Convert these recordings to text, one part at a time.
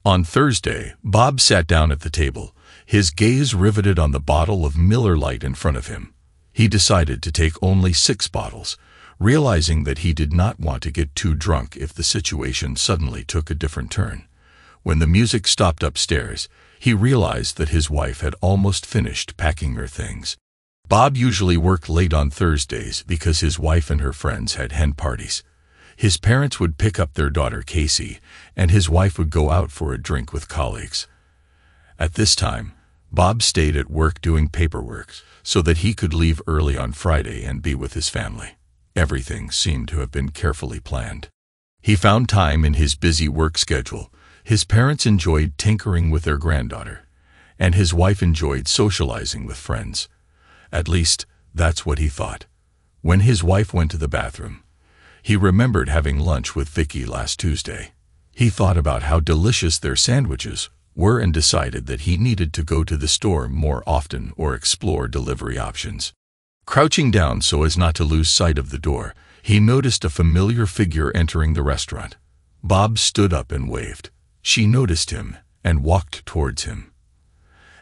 On Thursday, Bob sat down at the table, his gaze riveted on the bottle of Miller Lite in front of him. He decided to take only 6 bottles, realizing that he did not want to get too drunk if the situation suddenly took a different turn. When the music stopped upstairs, he realized that his wife had almost finished packing her things. Bob usually worked late on Thursdays because his wife and her friends had hen parties. His parents would pick up their daughter Casey, and his wife would go out for a drink with colleagues. At this time, Bob stayed at work doing paperwork so that he could leave early on Friday and be with his family. Everything seemed to have been carefully planned. He found time in his busy work schedule. His parents enjoyed tinkering with their granddaughter, and his wife enjoyed socializing with friends. At least, that's what he thought. When his wife went to the bathroom, he remembered having lunch with Vicky last Tuesday. He thought about how delicious their sandwiches were and decided that he needed to go to the store more often or explore delivery options. Crouching down so as not to lose sight of the door, he noticed a familiar figure entering the restaurant. Bob stood up and waved. She noticed him and walked towards him.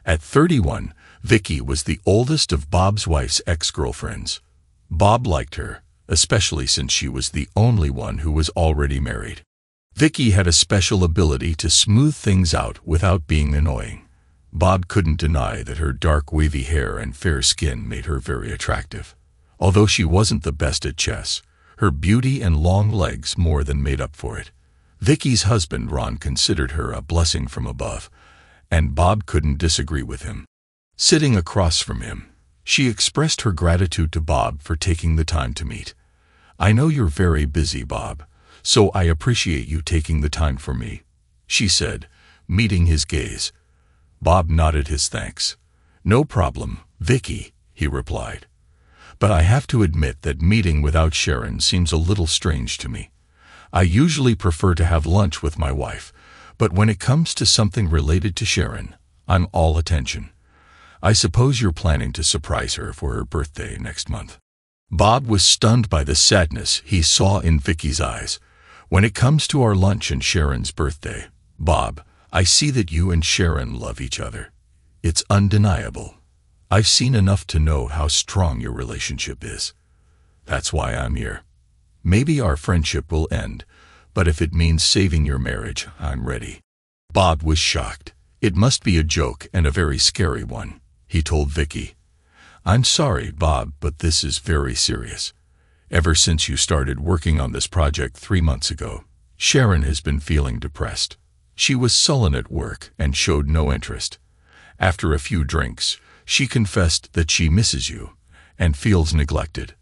At 31, Vicky was the oldest of Bob's wife's ex-girlfriends. Bob liked her, especially since she was the only one who was already married. Vicky had a special ability to smooth things out without being annoying. Bob couldn't deny that her dark wavy hair and fair skin made her very attractive. Although she wasn't the best at chess, her beauty and long legs more than made up for it. Vicky's husband Ron considered her a blessing from above, and Bob couldn't disagree with him. Sitting across from him, she expressed her gratitude to Bob for taking the time to meet. "I know you're very busy, Bob, so I appreciate you taking the time for me," she said, meeting his gaze. Bob nodded his thanks. "No problem, Vicky," he replied. "But I have to admit that meeting without Sharon seems a little strange to me. I usually prefer to have lunch with my wife, but when it comes to something related to Sharon, I'm all attention. I suppose you're planning to surprise her for her birthday next month." Bob was stunned by the sadness he saw in Vicky's eyes. "When it comes to our lunch and Sharon's birthday, Bob, I see that you and Sharon love each other. It's undeniable. I've seen enough to know how strong your relationship is. That's why I'm here. Maybe our friendship will end, but if it means saving your marriage, I'm ready." Bob was shocked. "It must be a joke and a very scary one," he told Vicky. "I'm sorry, Bob, but this is very serious. Ever since you started working on this project 3 months ago, Sharon has been feeling depressed. She was sullen at work and showed no interest. After a few drinks, she confessed that she misses you and feels neglected.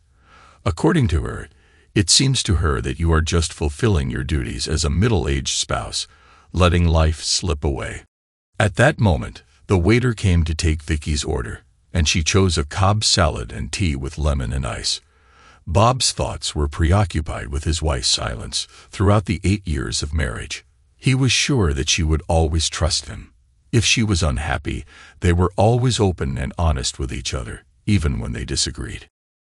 According to her, it seems to her that you are just fulfilling your duties as a middle-aged spouse, letting life slip away." At that moment, the waiter came to take Vicky's order, and she chose a Cobb salad and tea with lemon and ice. Bob's thoughts were preoccupied with his wife's silence throughout the 8 years of marriage. He was sure that she would always trust him. If she was unhappy, they were always open and honest with each other, even when they disagreed.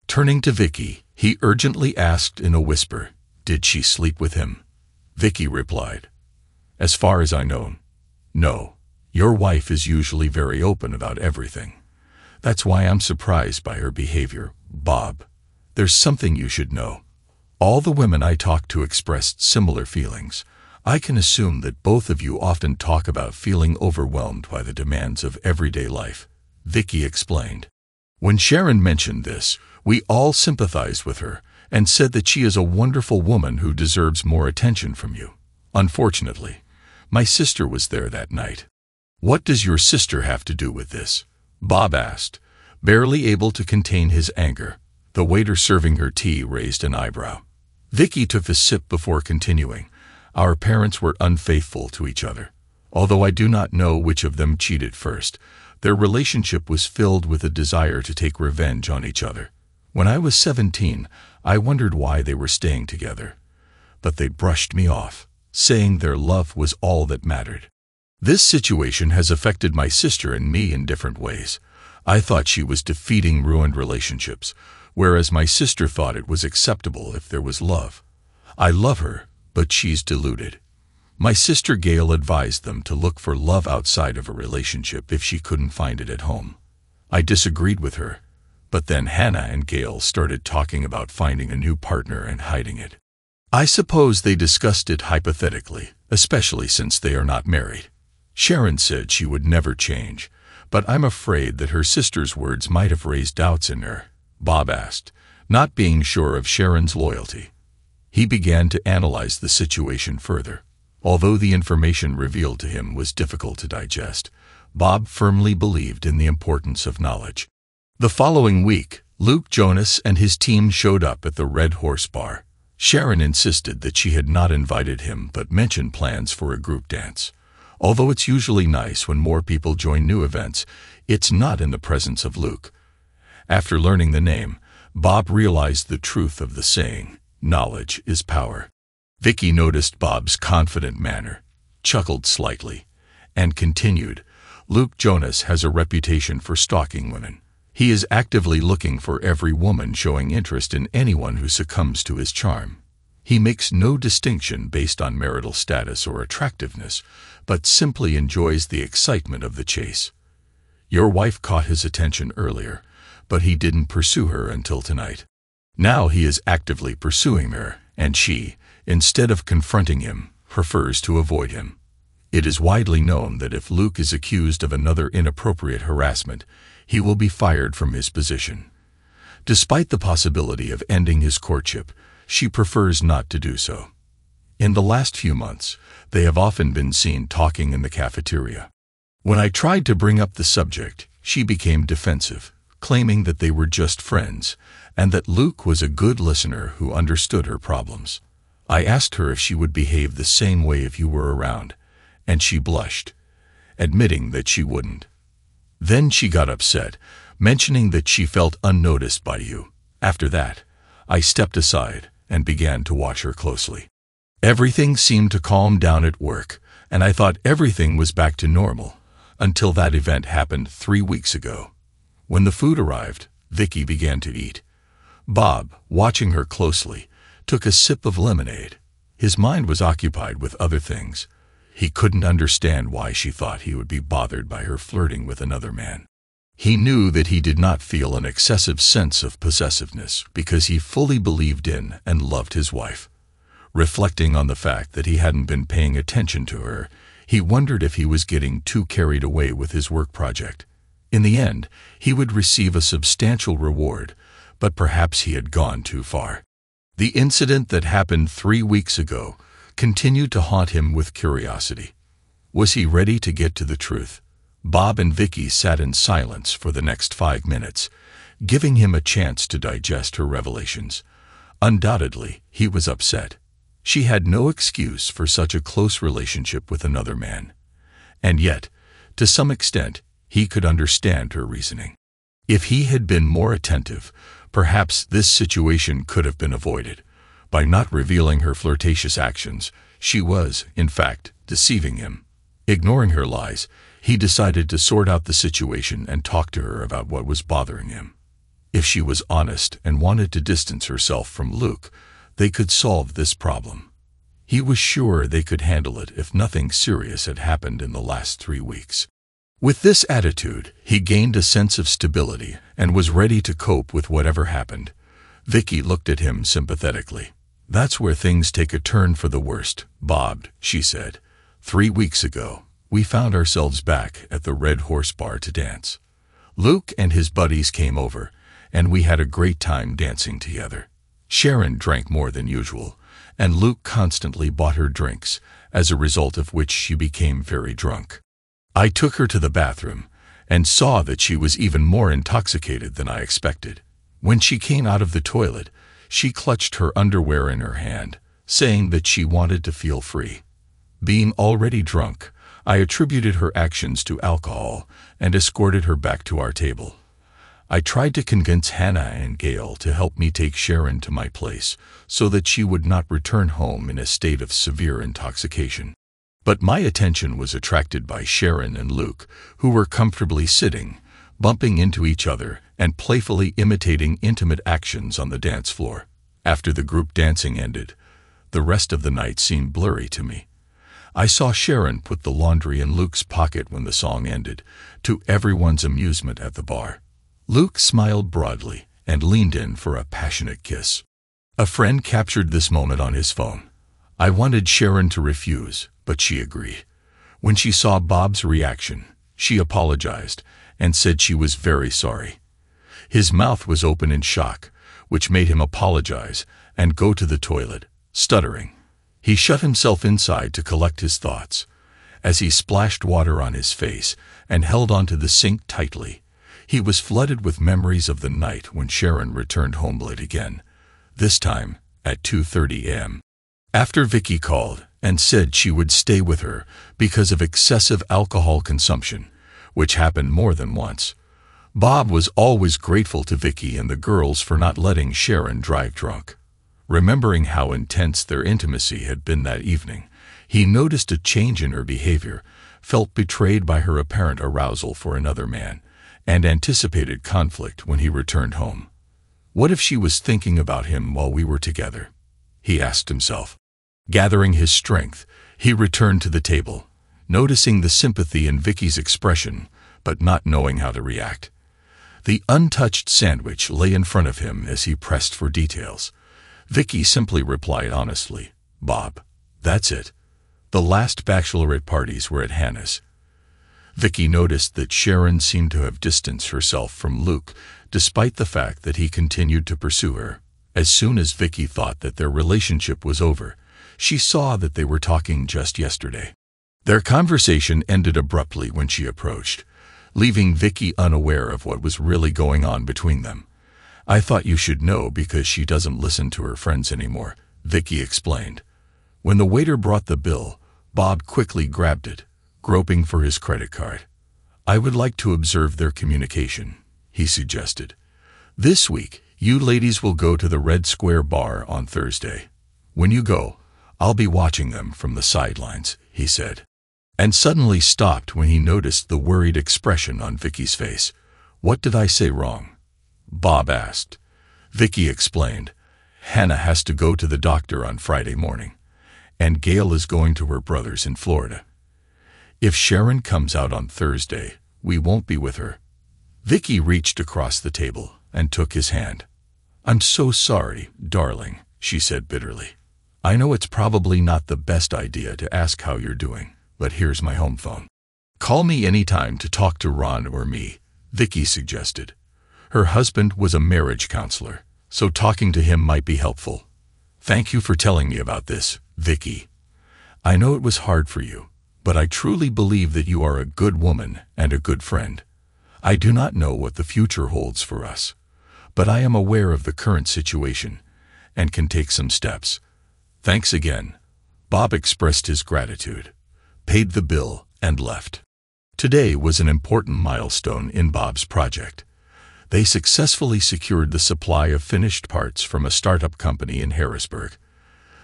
Turning to Vicky, he urgently asked in a whisper, "Did she sleep with him?" Vicky replied, "As far as I know, no. Your wife is usually very open about everything. That's why I'm surprised by her behavior, Bob. There's something you should know. All the women I talked to expressed similar feelings. I can assume that both of you often talk about feeling overwhelmed by the demands of everyday life," Vicky explained. "When Sharon mentioned this, we all sympathized with her and said that she is a wonderful woman who deserves more attention from you. Unfortunately, my sister was there that night." "What does your sister have to do with this?" Bob asked, barely able to contain his anger. The waiter serving her tea raised an eyebrow. Vicky took a sip before continuing. "Our parents were unfaithful to each other. Although I do not know which of them cheated first, their relationship was filled with a desire to take revenge on each other. When I was 17, I wondered why they were staying together. But they brushed me off, saying their love was all that mattered. This situation has affected my sister and me in different ways. I thought she was defeating ruined relationships, whereas my sister thought it was acceptable if there was love. I love her, but she's deluded. My sister Gail advised them to look for love outside of a relationship if she couldn't find it at home. I disagreed with her, but then Hannah and Gail started talking about finding a new partner and hiding it. I suppose they discussed it hypothetically, especially since they are not married. Sharon said she would never change, but I'm afraid that her sister's words might have raised doubts in her, Bob asked, not being sure of Sharon's loyalty. He began to analyze the situation further. Although the information revealed to him was difficult to digest, Bob firmly believed in the importance of knowledge. The following week, Luke Jonas and his team showed up at the Red Horse Bar. Sharon insisted that she had not invited him but mentioned plans for a group dance. Although it's usually nice when more people join new events, it's not in the presence of Luke. After learning the name, Bob realized the truth of the saying, knowledge is power. Vicky noticed Bob's confident manner, chuckled slightly, and continued, Luke Jonas has a reputation for stalking women. He is actively looking for every woman showing interest in anyone who succumbs to his charm. He makes no distinction based on marital status or attractiveness, but simply enjoys the excitement of the chase. Your wife caught his attention earlier, but he didn't pursue her until tonight. Now he is actively pursuing her, and she, instead of confronting him, prefers to avoid him. It is widely known that if Luke is accused of another inappropriate harassment, he will be fired from his position. Despite the possibility of ending his courtship, she prefers not to do so. In the last few months, they have often been seen talking in the cafeteria. When I tried to bring up the subject, she became defensive, claiming that they were just friends, and that Luke was a good listener who understood her problems. I asked her if she would behave the same way if you were around, and she blushed, admitting that she wouldn't. Then she got upset, mentioning that she felt unnoticed by you. After that, I stepped aside and began to watch her closely. Everything seemed to calm down at work, and I thought everything was back to normal, until that event happened 3 weeks ago. When the food arrived, Vicky began to eat. Bob, watching her closely, took a sip of lemonade. His mind was occupied with other things. He couldn't understand why she thought he would be bothered by her flirting with another man. He knew that he did not feel an excessive sense of possessiveness because he fully believed in and loved his wife. Reflecting on the fact that he hadn't been paying attention to her, he wondered if he was getting too carried away with his work project. In the end, he would receive a substantial reward, but perhaps he had gone too far. The incident that happened 3 weeks ago continued to haunt him with curiosity. Was he ready to get to the truth? Bob and Vicky sat in silence for the next 5 minutes, giving him a chance to digest her revelations. Undoubtedly, he was upset. She had no excuse for such a close relationship with another man. And yet, to some extent, he could understand her reasoning. If he had been more attentive, perhaps this situation could have been avoided. By not revealing her flirtatious actions, she was, in fact, deceiving him. Ignoring her lies, he decided to sort out the situation and talk to her about what was bothering him. If she was honest and wanted to distance herself from Luke, they could solve this problem. He was sure they could handle it if nothing serious had happened in the last 3 weeks. With this attitude, he gained a sense of stability and was ready to cope with whatever happened. Vicky looked at him sympathetically. That's where things take a turn for the worst, Bob, she said. 3 weeks ago, we found ourselves back at the Red Horse Bar to dance. Luke and his buddies came over, and we had a great time dancing together. Sharon drank more than usual, and Luke constantly bought her drinks, as a result of which she became very drunk. I took her to the bathroom, and saw that she was even more intoxicated than I expected. When she came out of the toilet, she clutched her underwear in her hand, saying that she wanted to feel free. Being already drunk, I attributed her actions to alcohol and escorted her back to our table. I tried to convince Hannah and Gail to help me take Sharon to my place so that she would not return home in a state of severe intoxication. But my attention was attracted by Sharon and Luke, who were comfortably sitting, bumping into each other and playfully imitating intimate actions on the dance floor. After the group dancing ended, the rest of the night seemed blurry to me. I saw Sharon put the laundry in Luke's pocket when the song ended, to everyone's amusement at the bar. Luke smiled broadly and leaned in for a passionate kiss. A friend captured this moment on his phone. I wanted Sharon to refuse, but she agreed. When she saw Bob's reaction, she apologized and said she was very sorry. His mouth was open in shock, which made him apologize and go to the toilet, stuttering. He shut himself inside to collect his thoughts. As he splashed water on his face and held onto the sink tightly, he was flooded with memories of the night when Sharon returned home late again, this time at 2:30 a.m. After Vicky called and said she would stay with her because of excessive alcohol consumption, which happened more than once. Bob was always grateful to Vicky and the girls for not letting Sharon drive drunk. Remembering how intense their intimacy had been that evening, he noticed a change in her behavior, felt betrayed by her apparent arousal for another man, and anticipated conflict when he returned home. What if she was thinking about him while we were together? He asked himself. Gathering his strength, he returned to the table, noticing the sympathy in Vicky's expression, but not knowing how to react. The untouched sandwich lay in front of him as he pressed for details. Vicky simply replied honestly, "Bob, that's it. The last bachelorette parties were at Hannah's." Vicky noticed that Sharon seemed to have distanced herself from Luke, despite the fact that he continued to pursue her. As soon as Vicky thought that their relationship was over, she saw that they were talking just yesterday. Their conversation ended abruptly when she approached, leaving Vicky unaware of what was really going on between them. "I thought you should know because she doesn't listen to her friends anymore," Vicky explained. When the waiter brought the bill, Bob quickly grabbed it, groping for his credit card. "I would like to observe their communication," he suggested. "This week, you ladies will go to the Red Square Bar on Thursday. When you go, I'll be watching them from the sidelines," he said. And suddenly stopped when he noticed the worried expression on Vicky's face. "What did I say wrong?" Bob asked. Vicky explained. "Hannah has to go to the doctor on Friday morning, and Gail is going to her brother's in Florida. If Sharon comes out on Thursday, we won't be with her." Vicky reached across the table and took his hand. "I'm so sorry, darling," she said bitterly. "I know it's probably not the best idea to ask how you're doing, but here's my home phone. Call me anytime to talk to Ron or me," Vicky suggested. Her husband was a marriage counselor, so talking to him might be helpful. "Thank you for telling me about this, Vicky. I know it was hard for you, but I truly believe that you are a good woman and a good friend. I do not know what the future holds for us, but I am aware of the current situation and can take some steps. Thanks again." Bob expressed his gratitude, paid the bill, and left. Today was an important milestone in Bob's project. They successfully secured the supply of finished parts from a startup company in Harrisburg.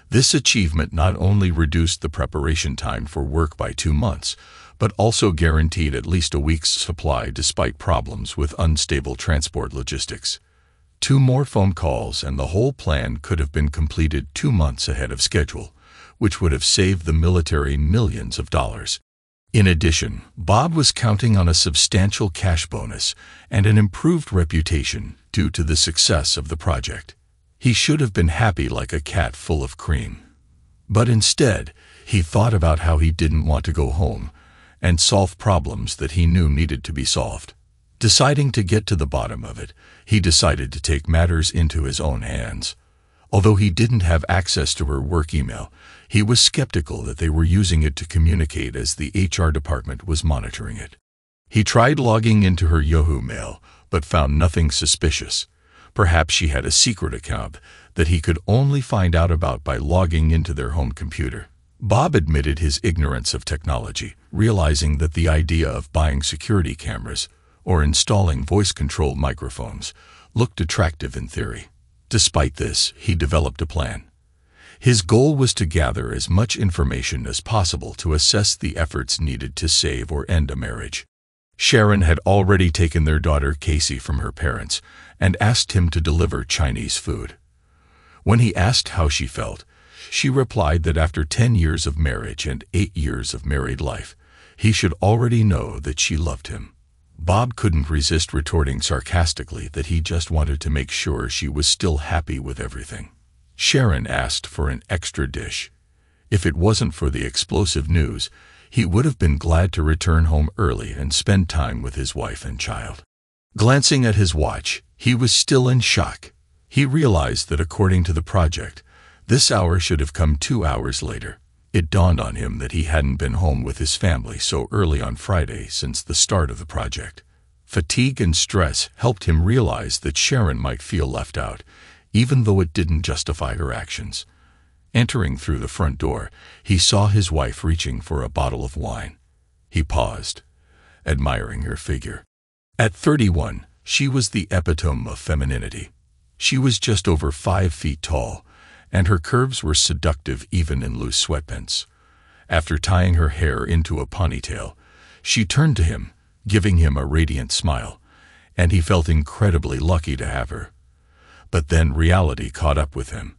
This achievement not only reduced the preparation time for work by 2 months, but also guaranteed at least a week's supply despite problems with unstable transport logistics. 2 more phone calls and the whole plan could have been completed 2 months ahead of schedule, which would have saved the military millions of dollars. In addition, Bob was counting on a substantial cash bonus and an improved reputation due to the success of the project. He should have been happy like a cat full of cream. But instead, he thought about how he didn't want to go home and solve problems that he knew needed to be solved. Deciding to get to the bottom of it, he decided to take matters into his own hands. Although he didn't have access to her work email, he was skeptical that they were using it to communicate as the HR department was monitoring it. He tried logging into her Yahoo Mail, but found nothing suspicious. Perhaps she had a secret account that he could only find out about by logging into their home computer. Bob admitted his ignorance of technology, realizing that the idea of buying security cameras or installing voice-controlled microphones looked attractive in theory. Despite this, he developed a plan. His goal was to gather as much information as possible to assess the efforts needed to save or end a marriage. Sharon had already taken their daughter Casey from her parents and asked him to deliver Chinese food. When he asked how she felt, She replied that after 10 years of marriage and 8 years of married life, he should already know that she loved him. Bob couldn't resist retorting sarcastically that he just wanted to make sure she was still happy with everything. Sharon asked for an extra dish. If it wasn't for the explosive news, he would have been glad to return home early and spend time with his wife and child. Glancing at his watch, he was still in shock. He realized that according to the project, this hour should have come 2 hours later. It dawned on him that he hadn't been home with his family so early on Friday since the start of the project. Fatigue and stress helped him realize that Sharon might feel left out, even though it didn't justify her actions. Entering through the front door, he saw his wife reaching for a bottle of wine. He paused, admiring her figure. At 31, she was the epitome of femininity. She was just over 5 feet tall, and her curves were seductive even in loose sweatpants. After tying her hair into a ponytail, she turned to him, giving him a radiant smile, and he felt incredibly lucky to have her. But then reality caught up with him.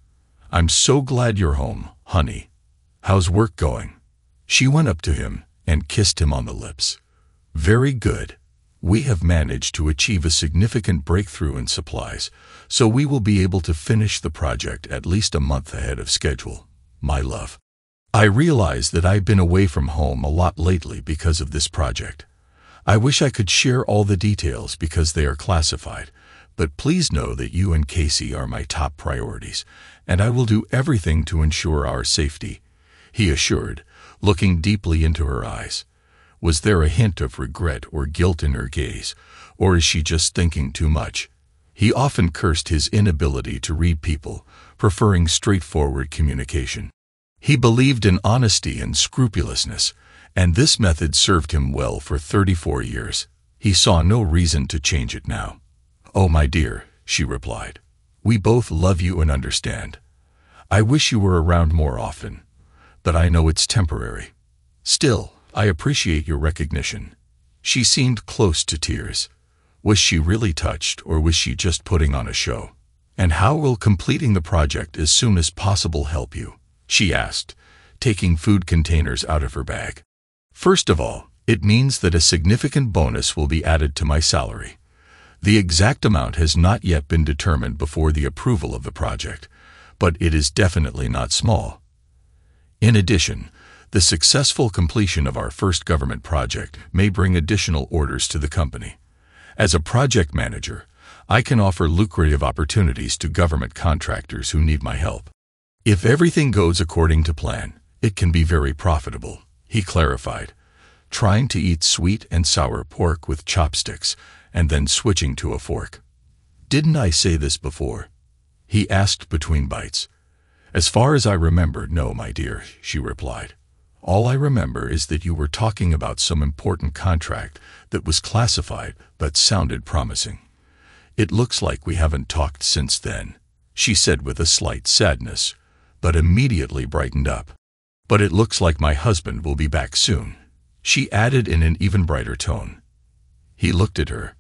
"I'm so glad you're home, honey. How's work going?" She went up to him and kissed him on the lips. "Very good. We have managed to achieve a significant breakthrough in supplies, so we will be able to finish the project at least a month ahead of schedule, my love. I realize that I've been away from home a lot lately because of this project. I wish I could share all the details because they are classified, but please know that you and Casey are my top priorities, and I will do everything to ensure our safety," he assured, looking deeply into her eyes. Was there a hint of regret or guilt in her gaze, or is she just thinking too much? He often cursed his inability to read people, preferring straightforward communication. He believed in honesty and scrupulousness, and this method served him well for 34 years. He saw no reason to change it now. "Oh, my dear," she replied. "We both love you and understand. I wish you were around more often, but I know it's temporary. Still, I appreciate your recognition." She seemed close to tears. Was she really touched, or was she just putting on a show? "And how will completing the project as soon as possible help you?" she asked, taking food containers out of her bag. "First of all, it means that a significant bonus will be added to my salary. The exact amount has not yet been determined before the approval of the project, but it is definitely not small. In addition, the successful completion of our first government project may bring additional orders to the company. As a project manager, I can offer lucrative opportunities to government contractors who need my help. If everything goes according to plan, it can be very profitable," he clarified, trying to eat sweet and sour pork with chopsticks and then switching to a fork. "Didn't I say this before?" he asked between bites. "As far as I remember, no, my dear," she replied. "All I remember is that you were talking about some important contract that was classified but sounded promising. It looks like we haven't talked since then," she said with a slight sadness, but immediately brightened up. "But it looks like my husband will be back soon," she added in an even brighter tone. He looked at her.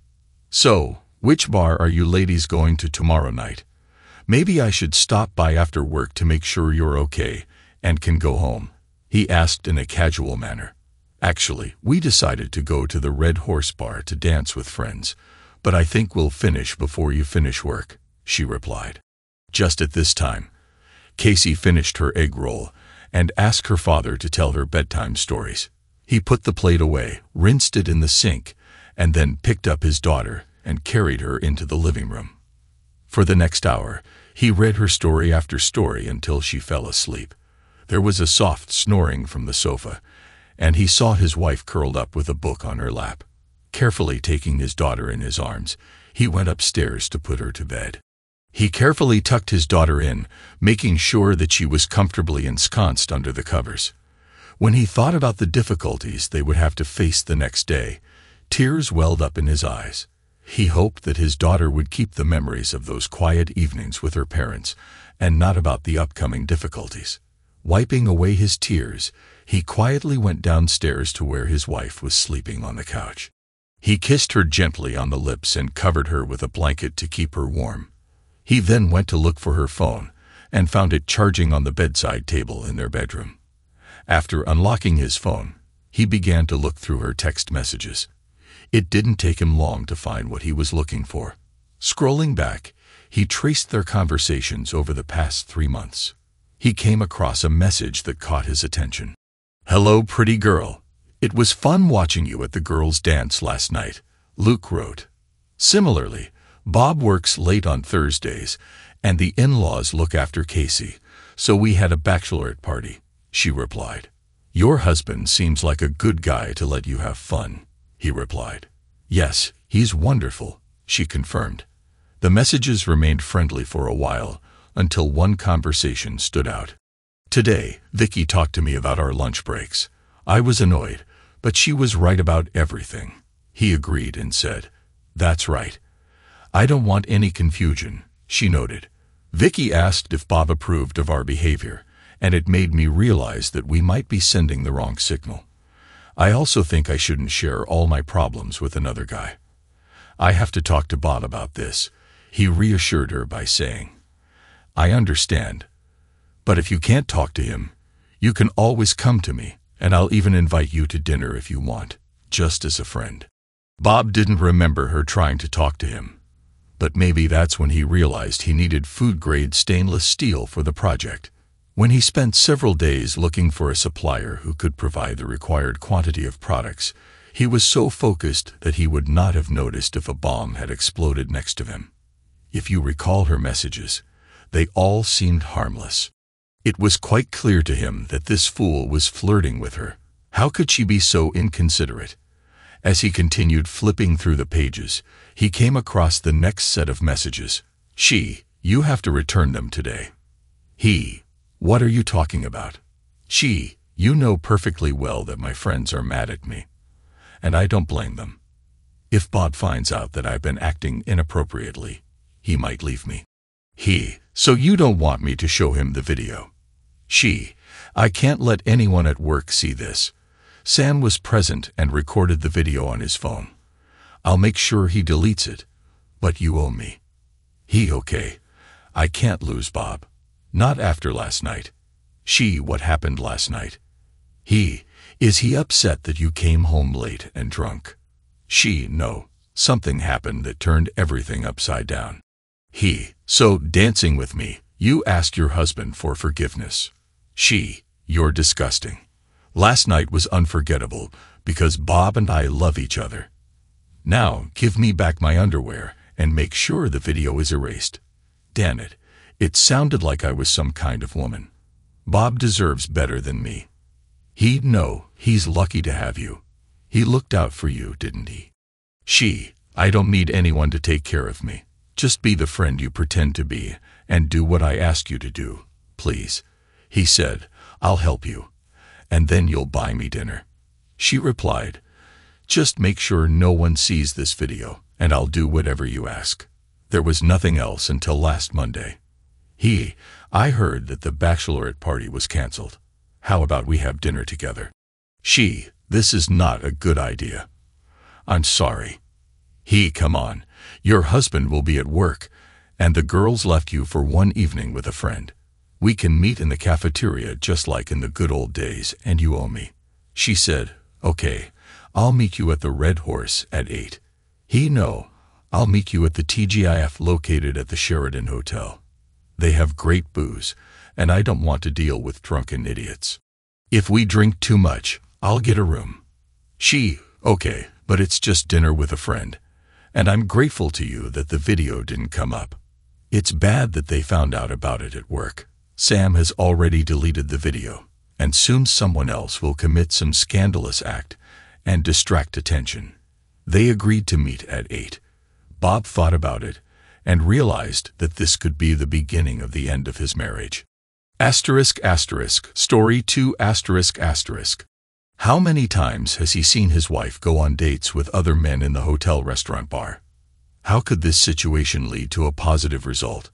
"So, which bar are you ladies going to tomorrow night? Maybe I should stop by after work to make sure you're okay and can go home," he asked in a casual manner. "Actually, we decided to go to the Red Horse Bar to dance with friends, but I think we'll finish before you finish work," she replied. Just at this time, Casey finished her egg roll and asked her father to tell her bedtime stories. He put the plate away, rinsed it in the sink, and then picked up his daughter and carried her into the living room. For the next hour, he read her story after story until she fell asleep. There was a soft snoring from the sofa, and he saw his wife curled up with a book on her lap. Carefully taking his daughter in his arms, he went upstairs to put her to bed. He carefully tucked his daughter in, making sure that she was comfortably ensconced under the covers. When he thought about the difficulties they would have to face the next day, tears welled up in his eyes. He hoped that his daughter would keep the memories of those quiet evenings with her parents, and not about the upcoming difficulties. Wiping away his tears, he quietly went downstairs to where his wife was sleeping on the couch. He kissed her gently on the lips and covered her with a blanket to keep her warm. He then went to look for her phone, and found it charging on the bedside table in their bedroom. After unlocking his phone, he began to look through her text messages. It didn't take him long to find what he was looking for. Scrolling back, he traced their conversations over the past 3 months. He came across a message that caught his attention. "Hello, pretty girl. It was fun watching you at the girls' dance last night," Luke wrote. Similarly, "Bob works late on Thursdays, and the in-laws look after Casey, so we had a bachelorette party," she replied. "Your husband seems like a good guy to let you have fun," he replied. "Yes, he's wonderful," she confirmed. The messages remained friendly for a while, until one conversation stood out. "Today, Vicky talked to me about our lunch breaks. I was annoyed, but she was right about everything." He agreed and said, "That's right. I don't want any confusion," she noted. Vicky asked if Bob approved of our behavior, and it made me realize that we might be sending the wrong signal. I also think I shouldn't share all my problems with another guy. I have to talk to Bob about this, he reassured her by saying. "I understand. But if you can't talk to him, you can always come to me, and I'll even invite you to dinner if you want, just as a friend." Bob didn't remember her trying to talk to him, but maybe that's when he realized he needed food-grade stainless steel for the project. When he spent several days looking for a supplier who could provide the required quantity of products, he was so focused that he would not have noticed if a bomb had exploded next to him. If you recall her messages, they all seemed harmless. It was quite clear to him that this fool was flirting with her. How could she be so inconsiderate? As he continued flipping through the pages, he came across the next set of messages. She, "You have to return them today." He, "What are you talking about?" She, "You know perfectly well that my friends are mad at me, and I don't blame them. If Bob finds out that I've been acting inappropriately, he might leave me." He, "So you don't want me to show him the video?" She, "I can't let anyone at work see this. Sam was present and recorded the video on his phone. I'll make sure he deletes it, but you owe me." He, "Okay. I can't lose Bob. Not after last night." She, "What happened last night?" He, "Is he upset that you came home late and drunk?" She, "No. Something happened that turned everything upside down." He, "So, dancing with me, you ask your husband for forgiveness." She, "You're disgusting. Last night was unforgettable because Bob and I love each other. Now, give me back my underwear and make sure the video is erased. Damn it, it sounded like I was some kind of woman. Bob deserves better than me." He, "No, he's lucky to have you. He looked out for you, didn't he?" She, "I don't need anyone to take care of me. Just be the friend you pretend to be and do what I ask you to do, please." He said, "I'll help you, and then you'll buy me dinner." She replied, "Just make sure no one sees this video, and I'll do whatever you ask." There was nothing else until last Monday. He, "I heard that the bachelorette party was canceled. How about we have dinner together?" She, "This is not a good idea. I'm sorry." He, "Come on, your husband will be at work, and the girls left you for one evening with a friend. We can meet in the cafeteria just like in the good old days, and you owe me." She said, "Okay, I'll meet you at the Red Horse at 8. He, "No, I'll meet you at the TGIF located at the Sheridan Hotel. They have great booze, and I don't want to deal with drunken idiots. If we drink too much, I'll get a room." She, "Okay, but it's just dinner with a friend, and I'm grateful to you that the video didn't come up. It's bad that they found out about it at work. Sam has already deleted the video, and soon someone else will commit some scandalous act and distract attention." They agreed to meet at 8. Bob thought about it and realized that this could be the beginning of the end of his marriage. Story 2 How many times has he seen his wife go on dates with other men in the hotel restaurant bar? How could this situation lead to a positive result?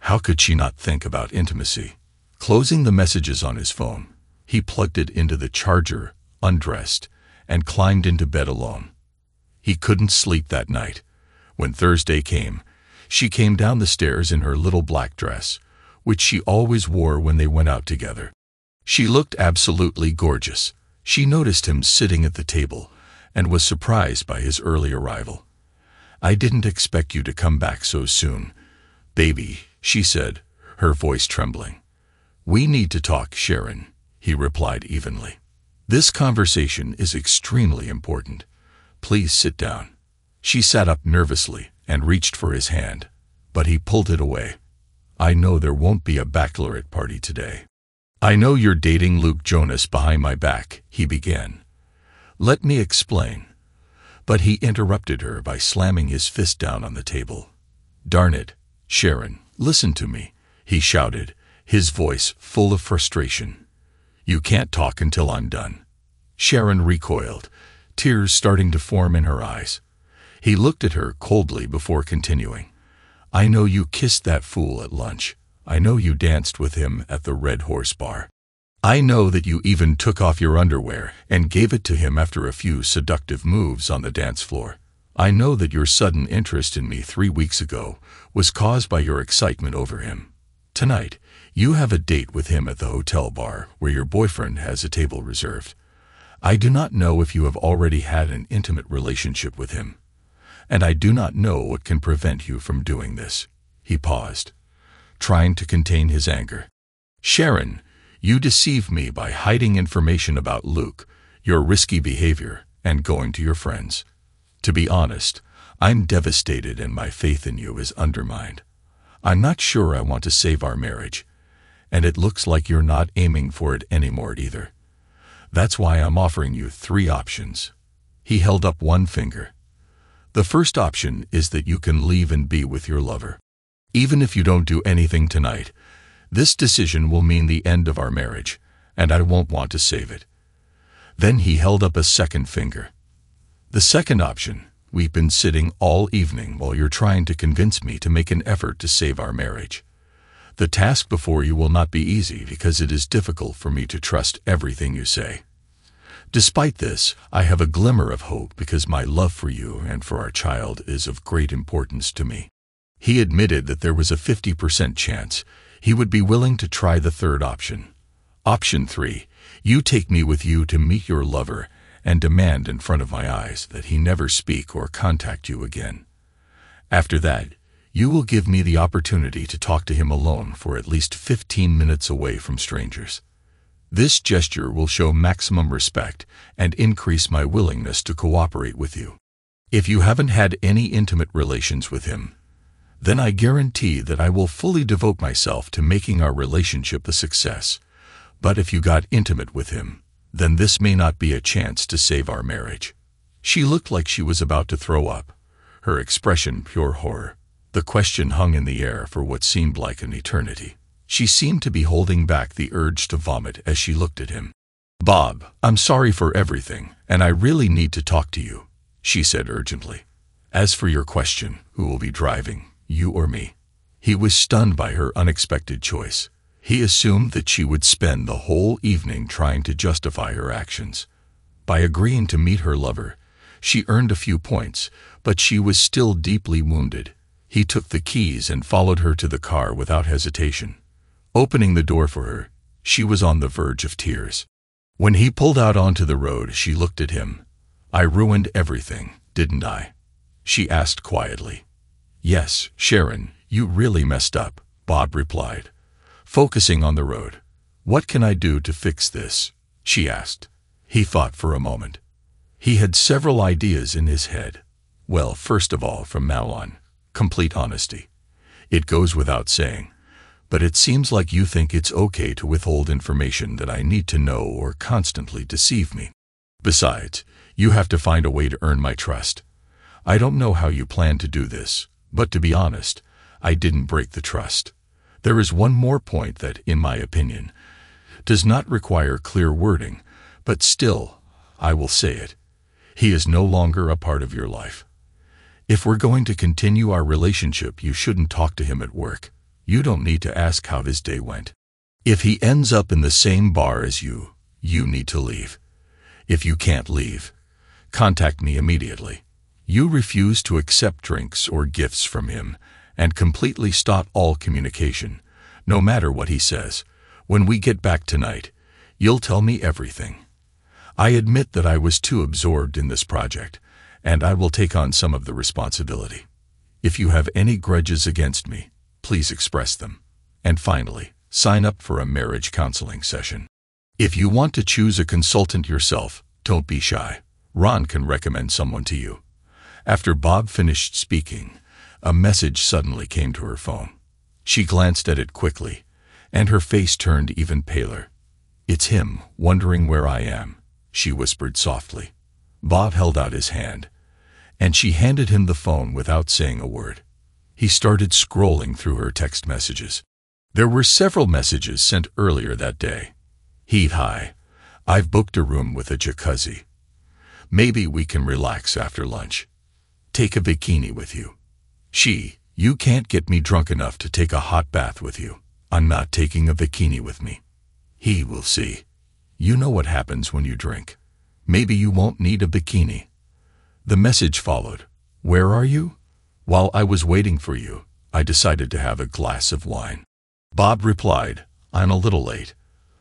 How could she not think about intimacy? Closing the messages on his phone, he plugged it into the charger, undressed, and climbed into bed alone. He couldn't sleep that night. When Thursday came, she came down the stairs in her little black dress, which she always wore when they went out together. She looked absolutely gorgeous. She noticed him sitting at the table and was surprised by his early arrival. "I didn't expect you to come back so soon, baby," she said, her voice trembling. "We need to talk, Sharon," he replied evenly. "This conversation is extremely important. Please sit down." She sat up nervously and reached for his hand, but he pulled it away. "I know there won't be a bachelorette party today. I know you're dating Luke Jonas behind my back," he began. "Let me explain." But he interrupted her by slamming his fist down on the table. "Darn it, Sharon, listen to me," he shouted, his voice full of frustration. "You can't talk until I'm done." Sharon recoiled, tears starting to form in her eyes. He looked at her coldly before continuing. "I know you kissed that fool at lunch. I know you danced with him at the Red Horse Bar. I know that you even took off your underwear and gave it to him after a few seductive moves on the dance floor. I know that your sudden interest in me 3 weeks ago was caused by your excitement over him. Tonight, you have a date with him at the hotel bar where your boyfriend has a table reserved. I do not know if you have already had an intimate relationship with him, and I do not know what can prevent you from doing this." He paused, trying to contain his anger. "Sharon, you deceived me by hiding information about Luke, your risky behavior, and going to your friends. To be honest, I'm devastated and my faith in you is undermined. I'm not sure I want to save our marriage, and it looks like you're not aiming for it anymore either. That's why I'm offering you 3 options." He held up one finger. "The first option is that you can leave and be with your lover. Even if you don't do anything tonight, this decision will mean the end of our marriage, and I won't want to save it." Then he held up a second finger. "The second option, we've been sitting all evening while you're trying to convince me to make an effort to save our marriage. The task before you will not be easy because it is difficult for me to trust everything you say. Despite this, I have a glimmer of hope because my love for you and for our child is of great importance to me." He admitted that there was a 50% chance he would be willing to try the third option. Option 3, you take me with you to meet your lover and demand in front of my eyes that he never speak or contact you again. After that, you will give me the opportunity to talk to him alone for at least 15 minutes away from strangers. This gesture will show maximum respect and increase my willingness to cooperate with you. If you haven't had any intimate relations with him, then I guarantee that I will fully devote myself to making our relationship a success. But if you got intimate with him, then this may not be a chance to save our marriage." She looked like she was about to throw up, her expression pure horror. The question hung in the air for what seemed like an eternity. She seemed to be holding back the urge to vomit as she looked at him. "Bob, I'm sorry for everything, and I really need to talk to you," she said urgently. "As for your question, who will be driving, you or me?" He was stunned by her unexpected choice. He assumed that she would spend the whole evening trying to justify her actions. By agreeing to meet her lover, she earned a few points, but she was still deeply wounded. He took the keys and followed her to the car without hesitation. Opening the door for her, she was on the verge of tears. When he pulled out onto the road, she looked at him. "I ruined everything, didn't I?" she asked quietly. "Yes, Sharon, you really messed up," Bob replied, focusing on the road. "What can I do to fix this?" she asked. He thought for a moment. He had several ideas in his head. "Well, first of all, from now on, complete honesty. It goes without saying, but it seems like you think it's okay to withhold information that I need to know or constantly deceive me. Besides, you have to find a way to earn my trust. I don't know how you plan to do this, but to be honest, I didn't break the trust. There is one more point that, in my opinion, does not require clear wording, but still, I will say it. He is no longer a part of your life. If we're going to continue our relationship, you shouldn't talk to him at work. You don't need to ask how his day went. If he ends up in the same bar as you, you need to leave. If you can't leave, contact me immediately. You refuse to accept drinks or gifts from him and completely stop all communication. No matter what he says, when we get back tonight, you'll tell me everything. I admit that I was too absorbed in this project, and I will take on some of the responsibility. If you have any grudges against me, please express them. And finally, sign up for a marriage counseling session. If you want to choose a consultant yourself, don't be shy. Ron can recommend someone to you. After Bob finished speaking, a message suddenly came to her phone. She glanced at it quickly, and her face turned even paler. "It's him, wondering where I am," she whispered softly. Bob held out his hand, and she handed him the phone without saying a word. He started scrolling through her text messages. There were several messages sent earlier that day. "Hi, I've booked a room with a jacuzzi. Maybe we can relax after lunch. Take a bikini with you." "You can't get me drunk enough to take a hot bath with you. I'm not taking a bikini with me." "We'll see. You know what happens when you drink. Maybe you won't need a bikini." The message followed. "Where are you?" "While I was waiting for you, I decided to have a glass of wine." Bob replied, "I'm a little late.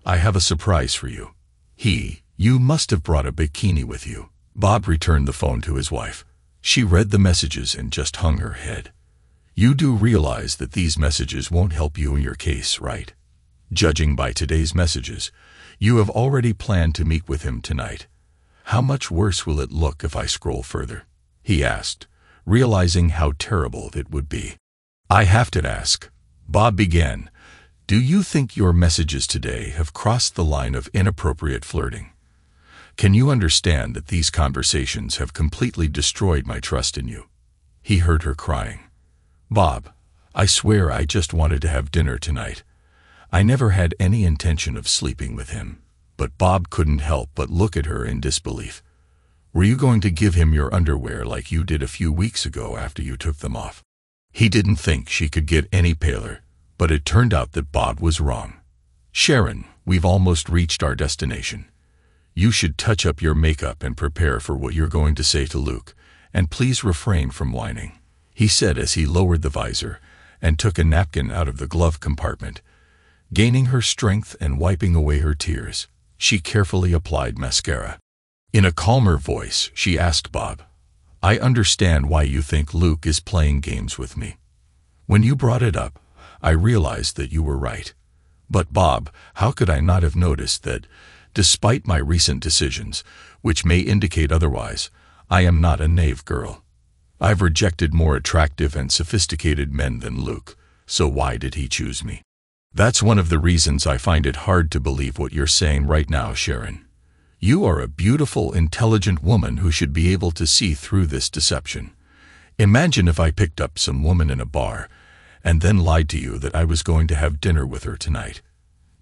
I have a surprise for you." You must have brought a bikini with you." Bob returned the phone to his wife. She read the messages and just hung her head. "You do realize that these messages won't help you in your case, right? Judging by today's messages, you have already planned to meet with him tonight. How much worse will it look if I scroll further?" he asked, realizing how terrible it would be. "I have to ask," Bob began, "do you think your messages today have crossed the line of inappropriate flirting? Can you understand that these conversations have completely destroyed my trust in you?" He heard her crying. "Bob, I swear I just wanted to have dinner tonight. I never had any intention of sleeping with him." But Bob couldn't help but look at her in disbelief. "Were you going to give him your underwear like you did a few weeks ago after you took them off?" He didn't think she could get any paler, but it turned out that Bob was wrong. "Sharon, we've almost reached our destination. You should touch up your makeup and prepare for what you're going to say to Luke, and please refrain from whining," he said as he lowered the visor and took a napkin out of the glove compartment. Gaining her strength and wiping away her tears, she carefully applied mascara. In a calmer voice, she asked Bob, "I understand why you think Luke is playing games with me. When you brought it up, I realized that you were right. But Bob, how could I not have noticed that, despite my recent decisions, which may indicate otherwise, I am not a knave girl? I've rejected more attractive and sophisticated men than Luke, so why did he choose me? That's one of the reasons I find it hard to believe what you're saying right now, Sharon. You are a beautiful, intelligent woman who should be able to see through this deception. Imagine if I picked up some woman in a bar and then lied to you that I was going to have dinner with her tonight.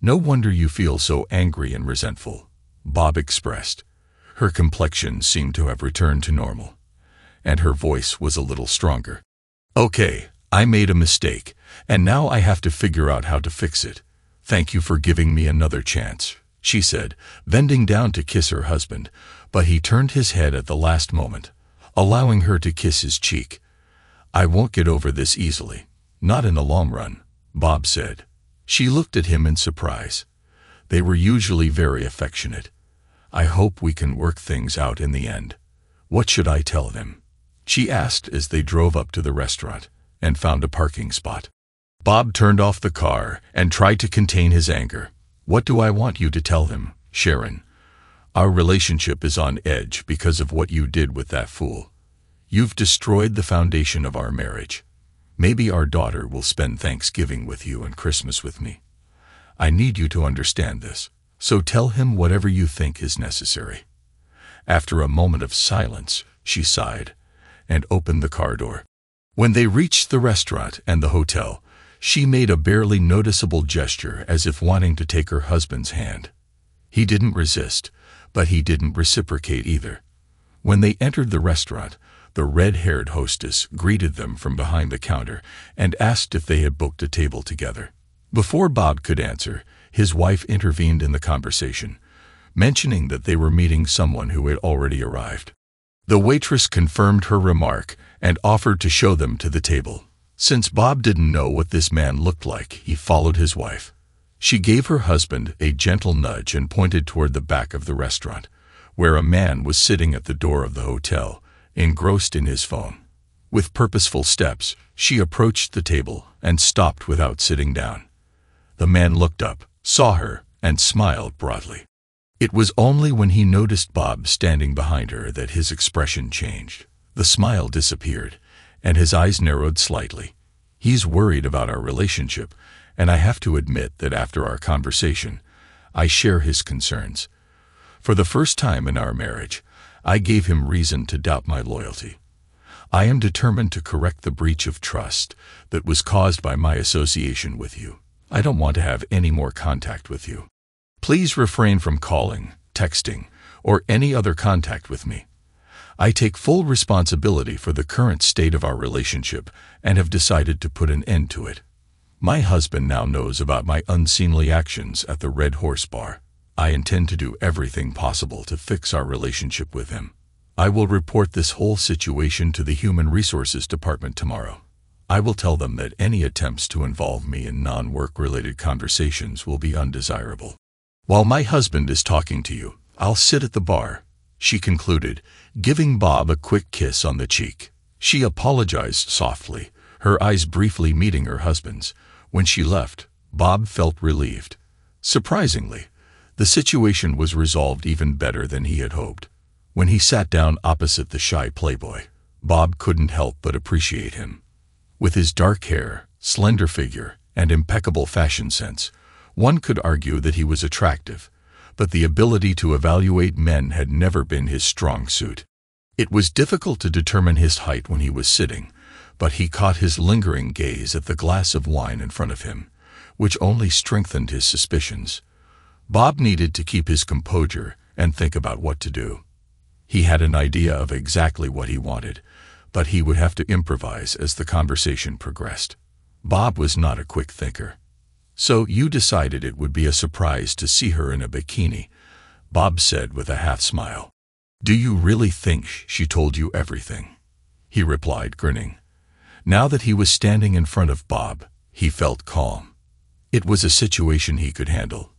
No wonder you feel so angry and resentful," Bob expressed. Her complexion seemed to have returned to normal, and her voice was a little stronger. "Okay, I made a mistake, and now I have to figure out how to fix it. Thank you for giving me another chance," she said, bending down to kiss her husband, but he turned his head at the last moment, allowing her to kiss his cheek. "I won't get over this easily, not in the long run," Bob said. She looked at him in surprise. They were usually very affectionate. "I hope we can work things out in the end. What should I tell them?" she asked as they drove up to the restaurant and found a parking spot. Bob turned off the car and tried to contain his anger. "What do I want you to tell him, Sharon? Our relationship is on edge because of what you did with that fool. You've destroyed the foundation of our marriage. Maybe our daughter will spend Thanksgiving with you and Christmas with me. I need you to understand this, so tell him whatever you think is necessary." After a moment of silence, she sighed and opened the car door. When they reached the restaurant and the hotel, she made a barely noticeable gesture as if wanting to take her husband's hand. He didn't resist, but he didn't reciprocate either. When they entered the restaurant, the red-haired hostess greeted them from behind the counter and asked if they had booked a table together. Before Bob could answer, his wife intervened in the conversation, mentioning that they were meeting someone who had already arrived. The waitress confirmed her remark and offered to show them to the table. Since Bob didn't know what this man looked like, he followed his wife. She gave her husband a gentle nudge and pointed toward the back of the restaurant, where a man was sitting at the door of the hotel, engrossed in his phone. With purposeful steps, she approached the table and stopped without sitting down. The man looked up, saw her, and smiled broadly. It was only when he noticed Bob standing behind her that his expression changed. The smile disappeared, and his eyes narrowed slightly. He's worried about our relationship, and I have to admit that after our conversation, I share his concerns. For the first time in our marriage, I gave him reason to doubt my loyalty. I am determined to correct the breach of trust that was caused by my association with you. I don't want to have any more contact with you. Please refrain from calling, texting, or any other contact with me. I take full responsibility for the current state of our relationship and have decided to put an end to it. My husband now knows about my unseemly actions at the Red Horse Bar. I intend to do everything possible to fix our relationship with him. I will report this whole situation to the Human Resources Department tomorrow. I will tell them that any attempts to involve me in non-work-related conversations will be undesirable. While my husband is talking to you, I'll sit at the bar, she concluded, giving Bob a quick kiss on the cheek. She apologized softly, her eyes briefly meeting her husband's. When she left, Bob felt relieved. Surprisingly, the situation was resolved even better than he had hoped. When he sat down opposite the shy playboy, Bob couldn't help but appreciate him. With his dark hair, slender figure, and impeccable fashion sense, one could argue that he was attractive, but the ability to evaluate men had never been his strong suit. It was difficult to determine his height when he was sitting, but he caught his lingering gaze at the glass of wine in front of him, which only strengthened his suspicions. Bob needed to keep his composure and think about what to do. He had an idea of exactly what he wanted, but he would have to improvise as the conversation progressed. Bob was not a quick thinker. So you decided it would be a surprise to see her in a bikini, Bob said with a half-smile. Do you really think she told you everything? He replied, grinning. Now that he was standing in front of Bob, he felt calm. It was a situation he could handle.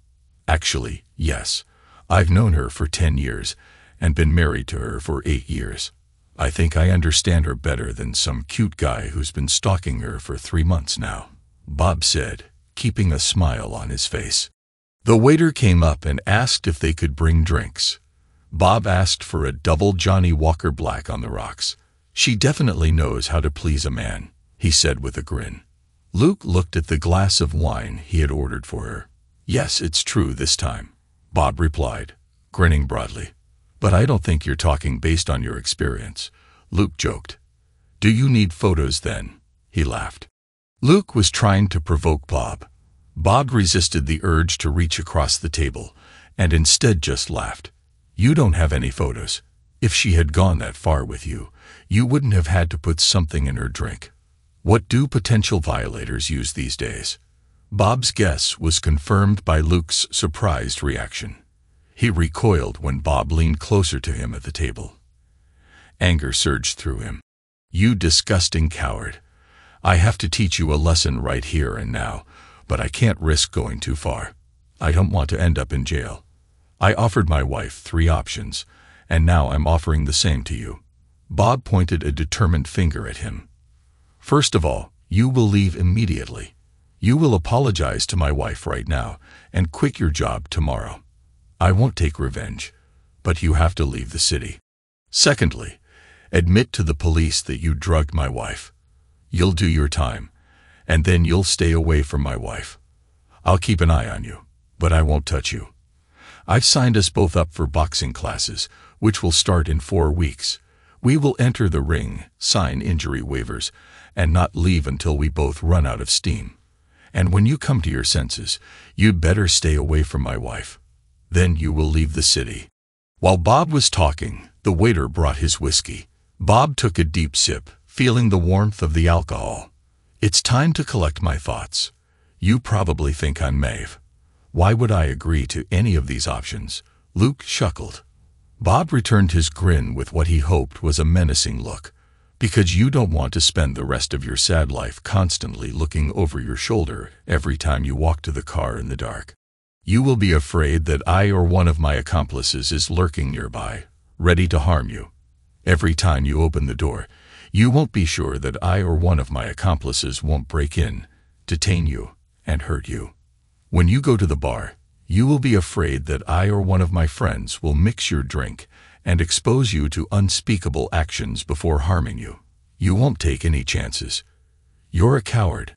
Actually, yes. I've known her for 10 years and been married to her for 8 years. I think I understand her better than some cute guy who's been stalking her for 3 months now, Bob said, keeping a smile on his face. The waiter came up and asked if they could bring drinks. Bob asked for a double Johnny Walker Black on the rocks. She definitely knows how to please a man, he said with a grin. Luke looked at the glass of wine he had ordered for her. Yes, it's true this time, Bob replied, grinning broadly. But I don't think you're talking based on your experience, Luke joked. Do you need photos then? He laughed. Luke was trying to provoke Bob. Bob resisted the urge to reach across the table and instead just laughed. You don't have any photos. If she had gone that far with you, you wouldn't have had to put something in her drink. What do potential violators use these days? Bob's guess was confirmed by Luke's surprised reaction. He recoiled when Bob leaned closer to him at the table. Anger surged through him. You disgusting coward. I have to teach you a lesson right here and now, but I can't risk going too far. I don't want to end up in jail. I offered my wife 3 options, and now I'm offering the same to you. Bob pointed a determined finger at him. First of all, you will leave immediately. You will apologize to my wife right now and quit your job tomorrow. I won't take revenge, but you have to leave the city. Secondly, admit to the police that you drugged my wife. You'll do your time, and then you'll stay away from my wife. I'll keep an eye on you, but I won't touch you. I've signed us both up for boxing classes, which will start in 4 weeks. We will enter the ring, sign injury waivers, and not leave until we both run out of steam. And when you come to your senses, you'd better stay away from my wife. Then you will leave the city. While Bob was talking, the waiter brought his whiskey. Bob took a deep sip, feeling the warmth of the alcohol. It's time to collect my thoughts. You probably think I'm Maeve. Why would I agree to any of these options? Luke chuckled. Bob returned his grin with what he hoped was a menacing look. Because you don't want to spend the rest of your sad life constantly looking over your shoulder every time you walk to the car in the dark. You will be afraid that I or one of my accomplices is lurking nearby, ready to harm you. Every time you open the door, you won't be sure that I or one of my accomplices won't break in, detain you, and hurt you. When you go to the bar, you will be afraid that I or one of my friends will mix your drink and expose you to unspeakable actions before harming you. You won't take any chances. You're a coward.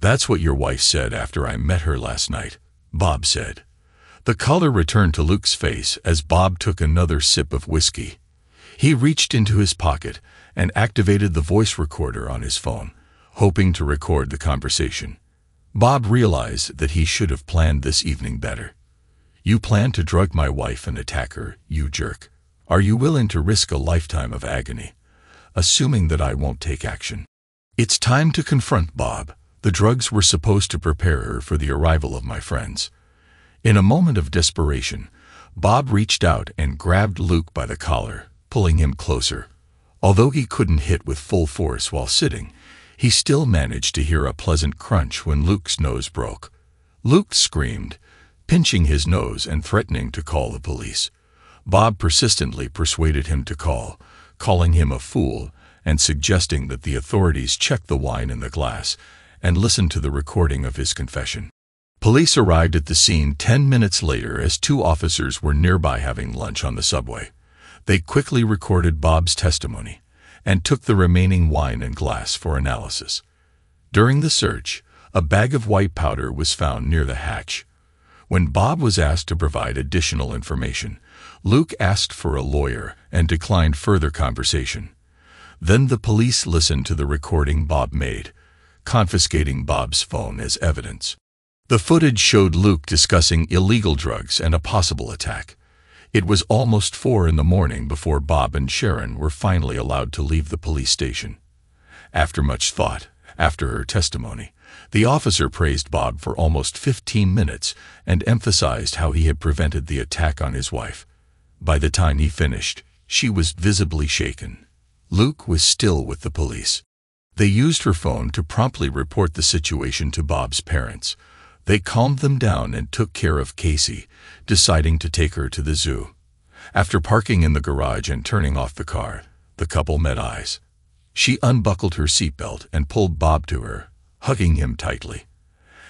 That's what your wife said after I met her last night, Bob said. The color returned to Luke's face as Bob took another sip of whiskey. He reached into his pocket and activated the voice recorder on his phone, hoping to record the conversation. Bob realized that he should have planned this evening better. You plan to drug my wife and attack her, you jerk. Are you willing to risk a lifetime of agony, assuming that I won't take action? It's time to confront Bob. The drugs were supposed to prepare her for the arrival of my friends. In a moment of desperation, Bob reached out and grabbed Luke by the collar, pulling him closer. Although he couldn't hit with full force while sitting, he still managed to hear a pleasant crunch when Luke's nose broke. Luke screamed, pinching his nose and threatening to call the police. Bob persistently persuaded him to call, calling him a fool and suggesting that the authorities check the wine in the glass and listen to the recording of his confession. Police arrived at the scene 10 minutes later as two officers were nearby having lunch on the subway. They quickly recorded Bob's testimony and took the remaining wine and glass for analysis. During the search, a bag of white powder was found near the hatch. When Bob was asked to provide additional information, Luke asked for a lawyer and declined further conversation. Then the police listened to the recording Bob made, confiscating Bob's phone as evidence. The footage showed Luke discussing illegal drugs and a possible attack. It was almost 4 a.m. before Bob and Sharon were finally allowed to leave the police station. After much thought, after her testimony, the officer praised Bob for almost 15 minutes and emphasized how he had prevented the attack on his wife. By the time he finished, she was visibly shaken. Luke was still with the police. They used her phone to promptly report the situation to Bob's parents. They calmed them down and took care of Casey, deciding to take her to the zoo. After parking in the garage and turning off the car, the couple met eyes. She unbuckled her seatbelt and pulled Bob to her, hugging him tightly.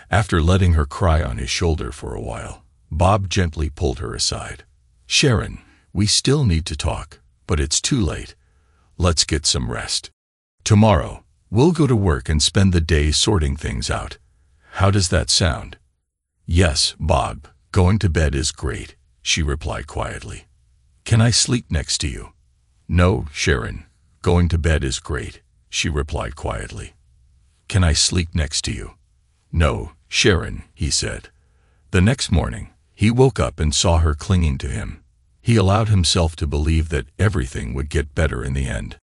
After letting her cry on his shoulder for a while, Bob gently pulled her aside. "Sharon, we still need to talk, but it's too late. Let's get some rest. Tomorrow, we'll go to work and spend the day sorting things out. How does that sound?" "Yes, Bob, going to bed is great," she replied quietly. "Can I sleep next to you?" "No, Sharon, going to bed is great," she replied quietly. "Can I sleep next to you?" "No, Sharon," he said. The next morning, he woke up and saw her clinging to him. He allowed himself to believe that everything would get better in the end.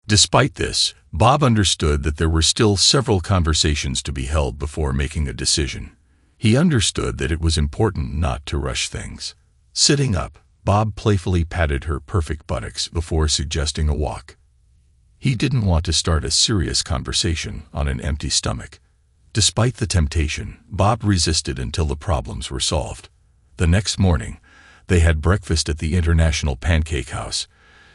Despite this, Bob understood that there were still several conversations to be held before making a decision. He understood that it was important not to rush things. Sitting up, Bob playfully patted her perfect buttocks before suggesting a walk. He didn't want to start a serious conversation on an empty stomach. Despite the temptation, Bob resisted until the problems were solved. The next morning, they had breakfast at the International Pancake House,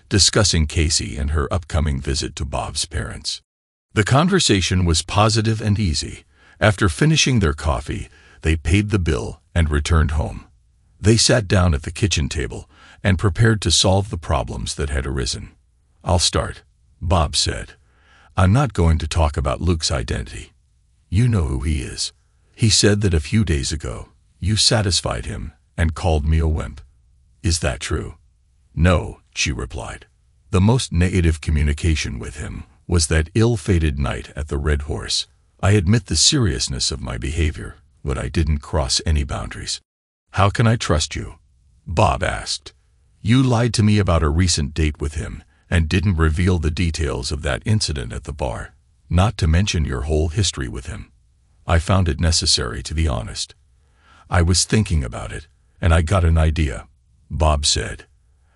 discussing Casey and her upcoming visit to Bob's parents. The conversation was positive and easy. After finishing their coffee, they paid the bill and returned home. They sat down at the kitchen table and prepared to solve the problems that had arisen. "I'll start," Bob said. "I'm not going to talk about Luke's identity. You know who he is. He said that a few days ago, you satisfied him and called me a wimp. Is that true?" "No," she replied. "The most negative communication with him was that ill-fated night at the Red Horse. I admit the seriousness of my behavior, but I didn't cross any boundaries." "How can I trust you?" Bob asked. "You lied to me about a recent date with him and didn't reveal the details of that incident at the bar, not to mention your whole history with him. I found it necessary to be honest. I was thinking about it, and I got an idea," Bob said.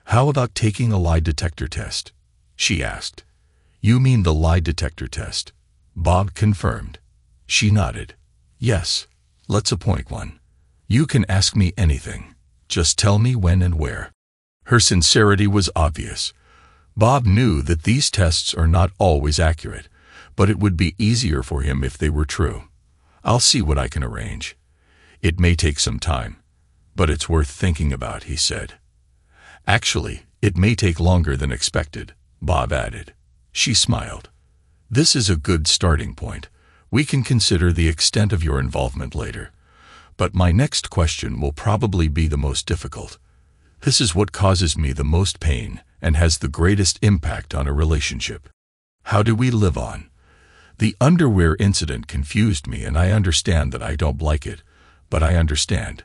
"How about taking a lie detector test?" she asked. You mean the lie detector test? Bob confirmed. She nodded. Yes, let's appoint one. You can ask me anything. Just tell me when and where. Her sincerity was obvious. Bob knew that these tests are not always accurate, but it would be easier for him if they were true. I'll see what I can arrange. It may take some time, but it's worth thinking about, he said. Actually, it may take longer than expected, Bob added. She smiled. This is a good starting point. We can consider the extent of your involvement later. But my next question will probably be the most difficult. This is what causes me the most pain and has the greatest impact on a relationship. How do we live on? The underwear incident confused me, and I understand that I don't like it, but I understand.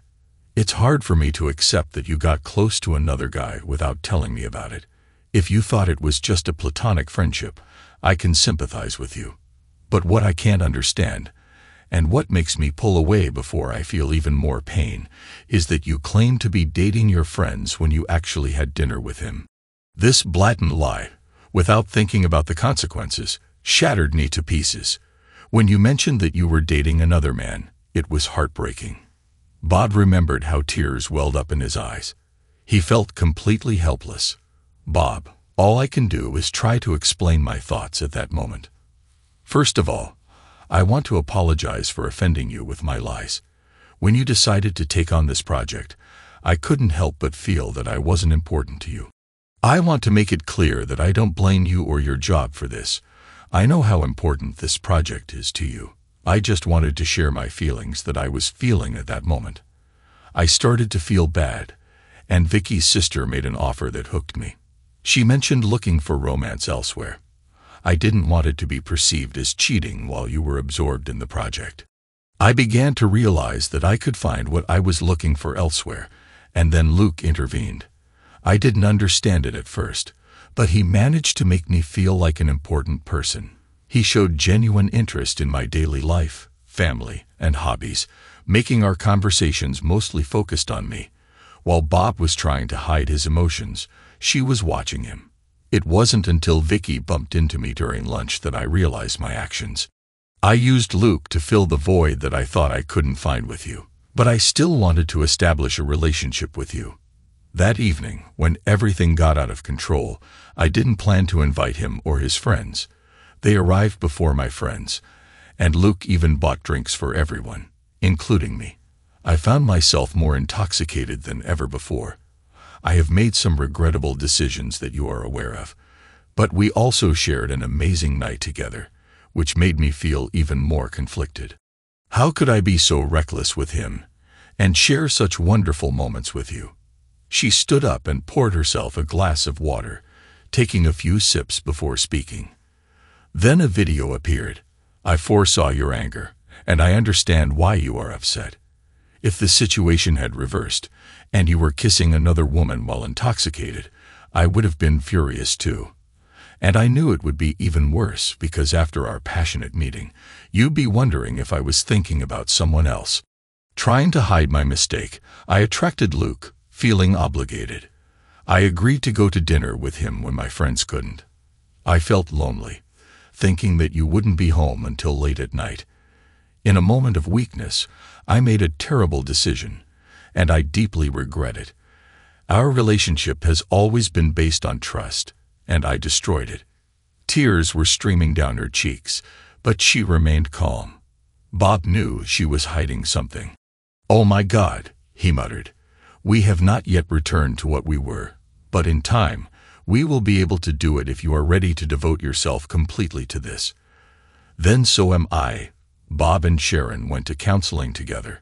It's hard for me to accept that you got close to another guy without telling me about it. If you thought it was just a platonic friendship, I can sympathize with you. But what I can't understand, and what makes me pull away before I feel even more pain, is that you claim to be dating your friends when you actually had dinner with him. This blatant lie, without thinking about the consequences, shattered me to pieces. When you mentioned that you were dating another man, it was heartbreaking. Bob remembered how tears welled up in his eyes. He felt completely helpless. Bob, all I can do is try to explain my thoughts at that moment. First of all, I want to apologize for offending you with my lies. When you decided to take on this project, I couldn't help but feel that I wasn't important to you. I want to make it clear that I don't blame you or your job for this. I know how important this project is to you. I just wanted to share my feelings that I was feeling at that moment. I started to feel bad, and Vicky's sister made an offer that hooked me. She mentioned looking for romance elsewhere. I didn't want it to be perceived as cheating while you were absorbed in the project. I began to realize that I could find what I was looking for elsewhere, and then Luke intervened. I didn't understand it at first, but he managed to make me feel like an important person. He showed genuine interest in my daily life, family, and hobbies, making our conversations mostly focused on me. While Bob was trying to hide his emotions, she was watching him. It wasn't until Vicky bumped into me during lunch that I realized my actions. I used Luke to fill the void that I thought I couldn't find with you, but I still wanted to establish a relationship with you. That evening, when everything got out of control, I didn't plan to invite him or his friends. They arrived before my friends, and Luke even bought drinks for everyone, including me. I found myself more intoxicated than ever before. I have made some regrettable decisions that you are aware of, but we also shared an amazing night together, which made me feel even more conflicted. How could I be so reckless with him and share such wonderful moments with you? She stood up and poured herself a glass of water, taking a few sips before speaking. Then a video appeared. I foresaw your anger, and I understand why you are upset. If the situation had reversed, and you were kissing another woman while intoxicated, I would have been furious too. And I knew it would be even worse because after our passionate meeting, you'd be wondering if I was thinking about someone else. Trying to hide my mistake, I attracted Luke, feeling obligated. I agreed to go to dinner with him when my friends couldn't. I felt lonely, thinking that you wouldn't be home until late at night. In a moment of weakness, I made a terrible decision, and I deeply regret it. Our relationship has always been based on trust, and I destroyed it. Tears were streaming down her cheeks, but she remained calm. Bob knew she was hiding something. "Oh my God," he muttered. "We have not yet returned to what we were, but in time, we will be able to do it if you are ready to devote yourself completely to this." Then so am I. Bob and Sharon went to counseling together,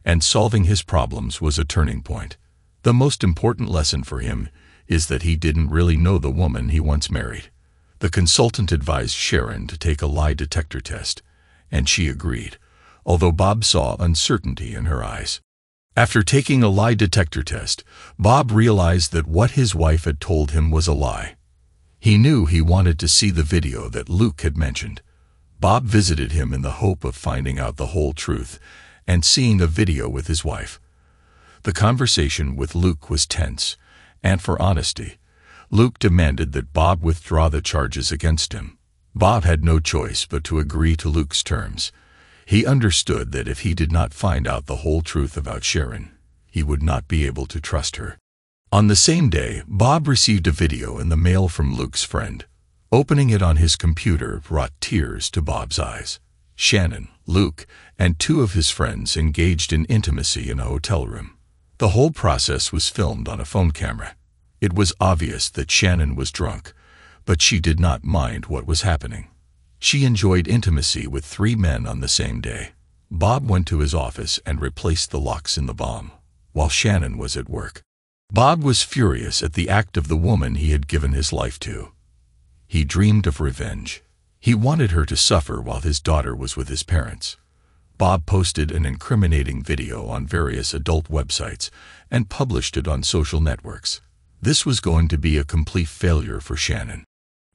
and solving his problems was a turning point. The most important lesson for him is that he didn't really know the woman he once married. The consultant advised Sharon to take a lie detector test, and she agreed, although Bob saw uncertainty in her eyes. After taking a lie detector test, Bob realized that what his wife had told him was a lie. He knew he wanted to see the video that Luke had mentioned. Bob visited him in the hope of finding out the whole truth and seeing a video with his wife. The conversation with Luke was tense, and for honesty, Luke demanded that Bob withdraw the charges against him. Bob had no choice but to agree to Luke's terms. He understood that if he did not find out the whole truth about Sharon, he would not be able to trust her. On the same day, Bob received a video in the mail from Luke's friend. Opening it on his computer brought tears to Bob's eyes. Shannon, Luke, and two of his friends engaged in intimacy in a hotel room. The whole process was filmed on a phone camera. It was obvious that Shannon was drunk, but she did not mind what was happening. She enjoyed intimacy with 3 men on the same day. Bob went to his office and replaced the locks in the bomb, while Shannon was at work. Bob was furious at the act of the woman he had given his life to. He dreamed of revenge. He wanted her to suffer while his daughter was with his parents. Bob posted an incriminating video on various adult websites and published it on social networks. This was going to be a complete failure for Shannon.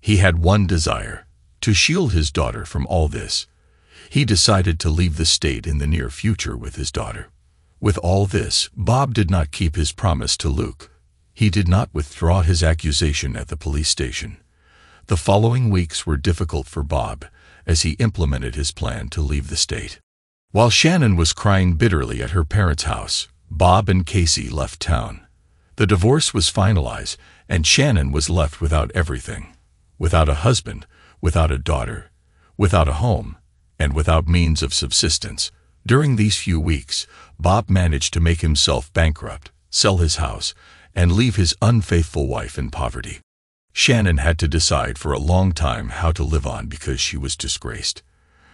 He had one desire: to shield his daughter from all this. He decided to leave the state in the near future with his daughter. With all this, Bob did not keep his promise to Luke. He did not withdraw his accusation at the police station. The following weeks were difficult for Bob as he implemented his plan to leave the state. While Shannon was crying bitterly at her parents' house, Bob and Casey left town. The divorce was finalized, and Shannon was left without everything. Without a husband, without a daughter, without a home, and without means of subsistence. During these few weeks, Bob managed to make himself bankrupt, sell his house, and leave his unfaithful wife in poverty. Shannon had to decide for a long time how to live on because she was disgraced.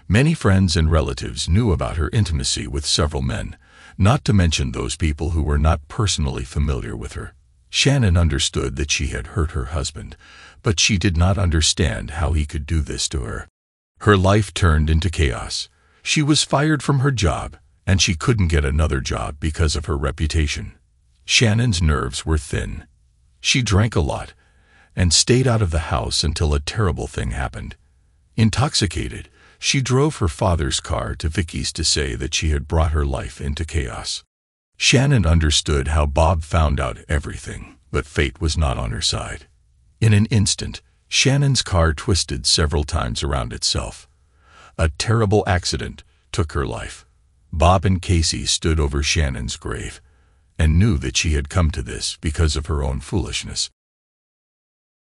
Many friends and relatives knew about her intimacy with several men, not to mention those people who were not personally familiar with her. Shannon understood that she had hurt her husband, but she did not understand how he could do this to her. Her life turned into chaos. She was fired from her job, and she couldn't get another job because of her reputation. Shannon's nerves were thin. She drank a lot and stayed out of the house until a terrible thing happened. Intoxicated, she drove her father's car to Vicky's to say that she had brought her life into chaos. Shannon understood how Bob found out everything, but fate was not on her side. In an instant, Shannon's car twisted several times around itself. A terrible accident took her life. Bob and Casey stood over Shannon's grave and knew that she had come to this because of her own foolishness.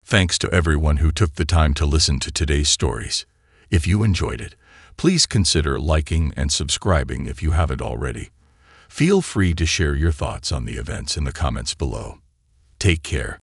Thanks to everyone who took the time to listen to today's stories. If you enjoyed it, please consider liking and subscribing if you haven't already. Feel free to share your thoughts on the events in the comments below. Take care.